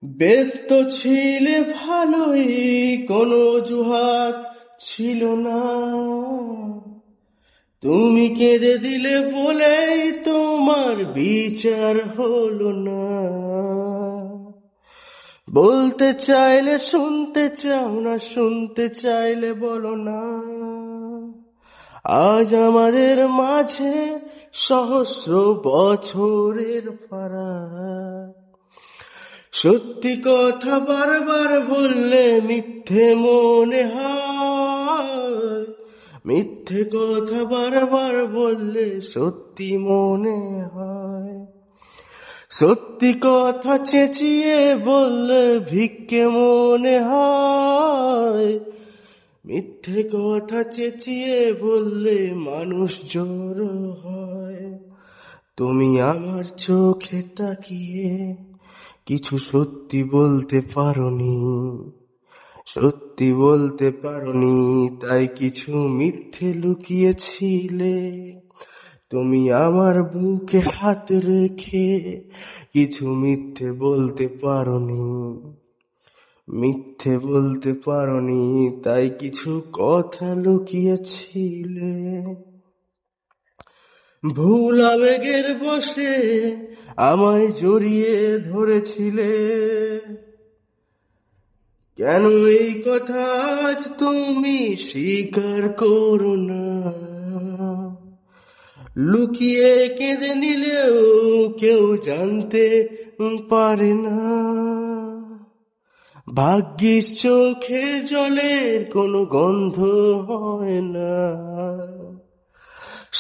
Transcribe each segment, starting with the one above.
ব্যস্ত ছিলে ভালোই, কোনো অজুহাত ছিল না। তুমি কেঁদে দিলে বলেই তোমার বিচার হলো না। বলতে চাইলে শুনতে চাও না, শুনতে চাইলে বলো না। আজ আমাদের মাঝে সহস্র বছরের ফারাক। সত্যি কথা বারবার বললে মিথ্যে মনে হয়, মিথ্যে কথা বারবার বললে সত্যি মনে হয়। সত্যি কথা চেঁচিয়ে বললে ভিক্ষে মনে হয়, মিথ্যে কথা চেঁচিয়ে বললে মানুষ জড়ো হয়। তুমি আমার চোখে তাকিয়ে কিছু সত্যি বলতে পারোনি, সত্যি বলতে পারোনি, তাই কিছু মিথ্যে লুকিয়েছিলে। তুমি আমার বুকে হাত রেখে কিছু মিথ্যে বলতে পারোনি, মিথ্যে বলতে পারোনি, তাই কিছু কথা লুকিয়েছিলে। ভুল আবেগের বশে আমায় জড়িয়ে ধরেছিলে। কেন এই কথা আজ তুমি স্বীকার করো না? লুকিয়ে কেঁদে নিলেও কেউ জানতে পারে না। ভাগ্যিস চোখের জলের কোনো গন্ধ হয় না।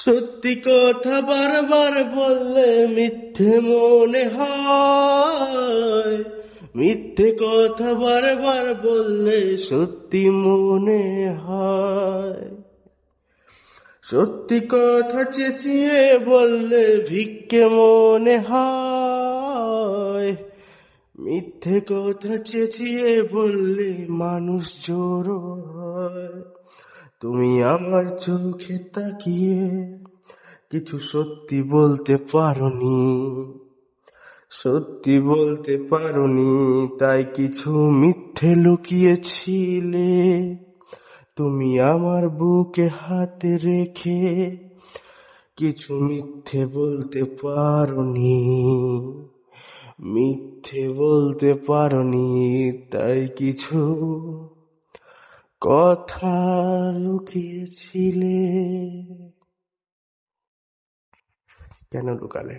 সত্যি কথা বারবার বললে মিথ্যে মনে হয়, মিথ্যে কথা বারবার বললে সত্যি মনে হয়। সত্যি কথা চেঁচিয়ে বললে ভিক্ষে মনে হয়, মিথ্যে কথা চেঁচিয়ে বললে মানুষ জড়ো হয়। তুমি আমার চোখে তাকিয়ে কিছু সত্যি বলতে পারোনি, সত্যি বলতে পারোনি, তাই কিছু মিথ্যে লুকিয়েছিলে। তুমি আমার বুকে হাত রেখে কিছু মিথ্যে বলতে পারোনি, মিথ্যে বলতে পারোনি, তাই কিছু কথা লুকিয়েছিলে। কেন লুকালে?